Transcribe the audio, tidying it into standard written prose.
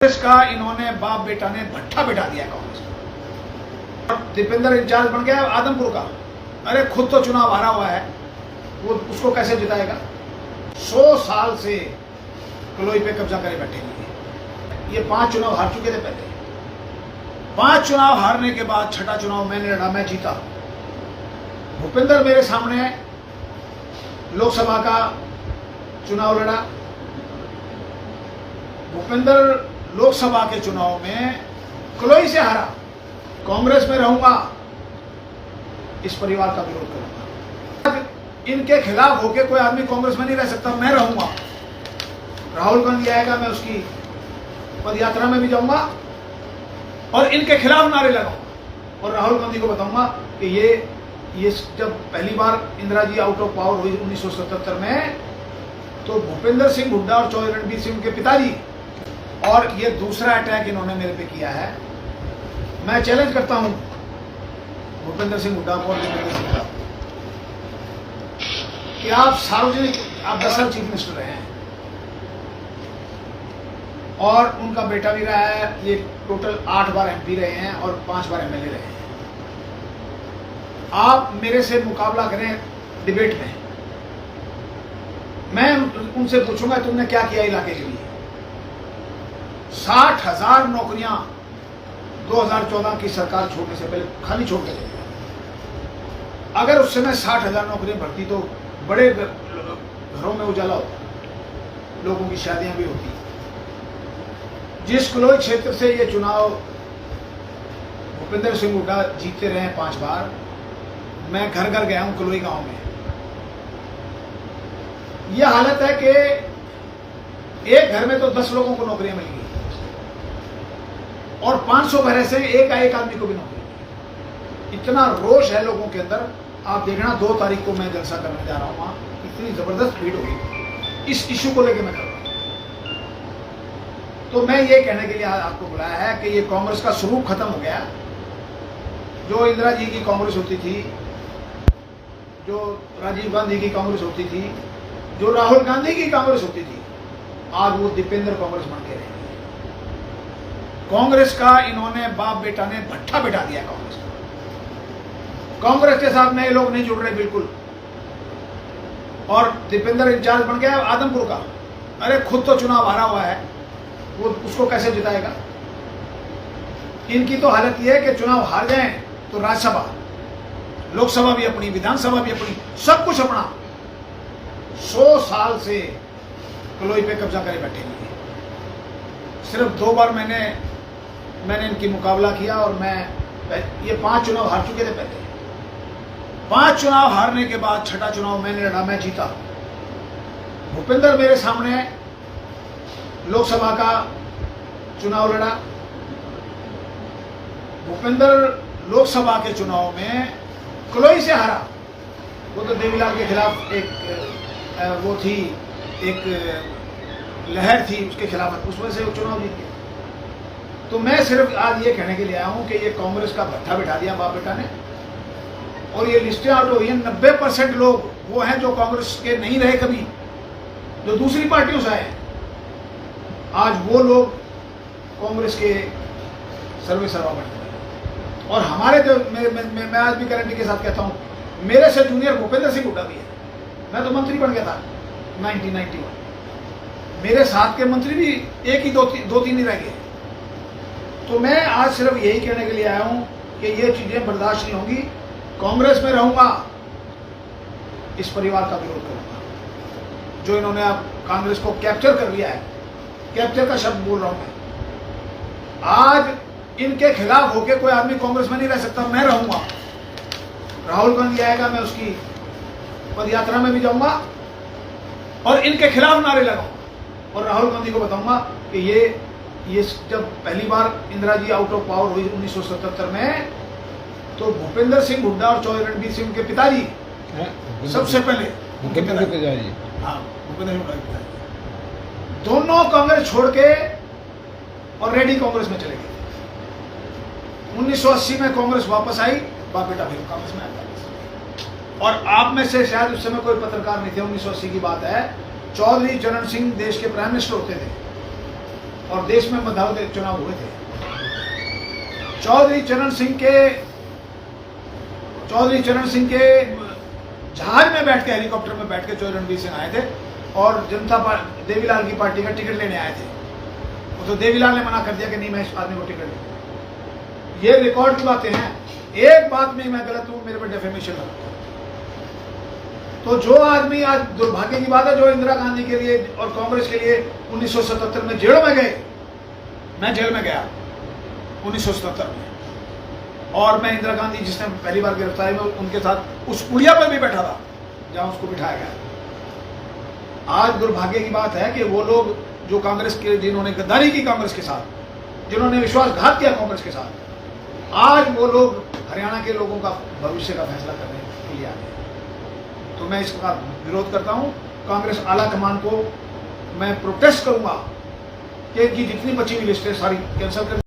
कांग्रेस का इन्होंने बाप बेटा ने भट्ठा बिठा दिया कांग्रेस का। दीपेंद्र इंचार्ज बन गया आदमपुर का। अरे खुद तो चुनाव हारा हुआ है, वो उसको कैसे जिताएगा? 100 साल से कलोई पे कब्जा करे बैठे हुए। ये 5 चुनाव हार चुके थे पहले। 5 चुनाव हारने के बाद छठा चुनाव मैंने लड़ा, मैं जीता। भूपेंद्र मेरे सामने लोकसभा का चुनाव लड़ा। भूपेंद्र लोकसभा के चुनाव में कलोई से हारा। कांग्रेस में रहूंगा, इस परिवार का विरोध करूंगा। इनके खिलाफ होके कोई आदमी कांग्रेस में नहीं रह सकता। मैं रहूंगा, राहुल गांधी आएगा, मैं उसकी पदयात्रा में भी जाऊंगा और इनके खिलाफ नारे लगाऊंगा और राहुल गांधी को बताऊंगा कि ये जब पहली बार Indira ji out of power हुई 1977 में, तो भूपेंद्र सिंह हुड्डा और चौधरी रणबीर सिंह के पिताजी, और ये दूसरा अटैक इन्होंने मेरे पे किया है। मैं चैलेंज करता हूं भूपेंद्र सिंह हुड्डा को और दीपेंद्र सिंह का कि आप सार्वजनिक, आप 10 साल चीफ मिनिस्टर रहे हैं और उनका बेटा भी रहा है। ये टोटल 8 बार एमपी रहे हैं और 5 बार एमएलए रहे हैं। आप मेरे से मुकाबला करें डिबेट में, मैं उनसे पूछूंगा तुमने क्या किया इलाके के लिए। 60,000 नौकरियां 2014 की सरकार छोड़ने से पहले खाली छोड़ के गई। अगर उस समय 60,000 नौकरियां भरती तो बड़े घरों में उजाला होता, लोगों की शादियां भी होती। जिस कलोई क्षेत्र से ये चुनाव भूपेंद्र सिंह हुड्डा जीतते रहे हैं 5 बार, मैं घर घर गया हूं कलोई गांव में। यह हालत है कि एक घर में तो 10 लोगों को नौकरियां मिल गई और 500 घर ऐसे एक आदमी को भी नौकरी मिली। इतना रोष है लोगों के अंदर। आप देखना 2 तारीख को मैं जलसा करने जा रहा हूं, वहां इतनी जबरदस्त भीड़ होगी। इस इश्यू को लेकर मैं कर रहा हूं। तो मैं ये कहने के लिए आपको बुलाया है कि ये कांग्रेस का स्वरूप खत्म हो गया। जो इंदिरा जी की कांग्रेस होती थी, जो राजीव गांधी की कांग्रेस होती थी, जो राहुल गांधी की कांग्रेस होती थी, आज वो दीपेंद्र कांग्रेस बन के रहे। कांग्रेस का इन्होंने बाप बेटा ने भट्ठा बिठा दिया कांग्रेस का। कांग्रेस के साथ नए लोग नहीं जुड़ रहे बिल्कुल। और दीपेंद्र इंचार्ज बन गया आदमपुर का। अरे खुद तो चुनाव हारा हुआ है, वो उसको कैसे जिताएगा? इनकी तो हालत यह है कि चुनाव हार जाए तो राज्यसभा, लोकसभा भी अपनी, विधानसभा भी अपनी, सब कुछ अपना। 100 साल से कलोई पे कब्जा करे बैठे हुए। सिर्फ 2 बार मैंने इनकी मुकाबला किया और ये 5 चुनाव हार चुके थे पहले। 5 चुनाव हारने के बाद छठा चुनाव मैंने लड़ा, मैं जीता। भूपेंद्र मेरे सामने लोकसभा का चुनाव लड़ा। भूपेंद्र लोकसभा के चुनाव में कलोई से हारा। वो तो देवीलाल के खिलाफ एक लहर थी, उसके खिलाफ, उसमें से वो चुनाव जीत गया। तो मैं सिर्फ आज ये कहने के लिए आया हूं कि ये कांग्रेस का भट्ठा बिठा दिया बाप बेटा ने, और ये लिस्टें आउट हो गई। 90% लोग वो हैं जो कांग्रेस के नहीं रहे कभी, जो दूसरी पार्टियों से आए हैं। आज वो लोग कांग्रेस के सर्वे सर्वा बन गए। और हमारे जो मैं आज भी गारंटी के साथ कहता हूं, मेरे से जूनियर भूपेंद्र सिंह हुड्डा भी है। मैं तो मंत्री बन गया था 1991। मेरे साथ के मंत्री भी एक ही 2-3 ही रह गए। तो मैं आज सिर्फ यही कहने के लिए आया हूं कि ये चीजें बर्दाश्त नहीं होंगी। कांग्रेस में रहूंगा, इस परिवार का विरोध करूंगा। जो इन्होंने अब कांग्रेस को कैप्चर कर लिया है, कैप्चर का शब्द बोल रहा हूं मैं। आज इनके खिलाफ होके कोई आदमी कांग्रेस में नहीं रह सकता। मैं रहूंगा, राहुल गांधी आएगा, मैं उसकी पदयात्रा में भी जाऊंगा और इनके खिलाफ नारे लगाऊंगा और राहुल गांधी को बताऊंगा कि ये जब पहली बार Indira ji out of power हुई 1977 में, तो भूपेंद्र सिंह हुड्डा और चौधरी रणबीर सिंह के पिताजी सबसे पहले, भूपेंद्र पिताजी, हाँ भूपेंद्र सिंह पिताजी, दोनों कांग्रेस छोड़ के और रेडी कांग्रेस में चले गए। 1980 में कांग्रेस वापस आई, बाप बेटा फिर कांग्रेस में आया। और आप में से शायद उस समय कोई पत्रकार नहीं थे, 1980 की बात है। चौधरी चरण सिंह देश के प्राइम मिनिस्टर होते थे। और देश में मध्यावधि चुनाव हुए थे। चौधरी चरण सिंह के जहाज में बैठ के, हेलीकॉप्टर में बैठ के चौधरी रणबीर सिंह आए थे और देवीलाल की पार्टी का टिकट लेने आए थे। वो तो देवीलाल ने मना कर दिया कि नहीं, मैं इस आदमी को टिकट दूंगा। ये रिकॉर्ड की बातें हैं। एक बात में मैं गलत हूं, मेरे पर डेफेमेशन लगा। तो जो आदमी, आज दुर्भाग्य की बात है, जो इंदिरा गांधी के लिए और कांग्रेस के लिए 1977 में जेल में गए, मैं जेल में गया 1977 में, और मैं इंदिरा गांधी जिसने पहली बार गिरफ्तारी में उनके साथ उस पुड़िया पर भी बैठा था जहां उसको बिठाया गया। आज दुर्भाग्य की बात है कि वो लोग जो कांग्रेस के, जिन्होंने गद्दारी की कांग्रेस के साथ, जिन्होंने विश्वासघात किया कांग्रेस के साथ, आज वो लोग हरियाणा के लोगों का भविष्य का फैसला करने के लिए आ गए। तो मैं इसका विरोध करता हूं। कांग्रेस आला कमान को मैं प्रोटेस्ट करूंगा कि इनकी जितनी बची हुई लिस्ट है सारी कैंसिल कर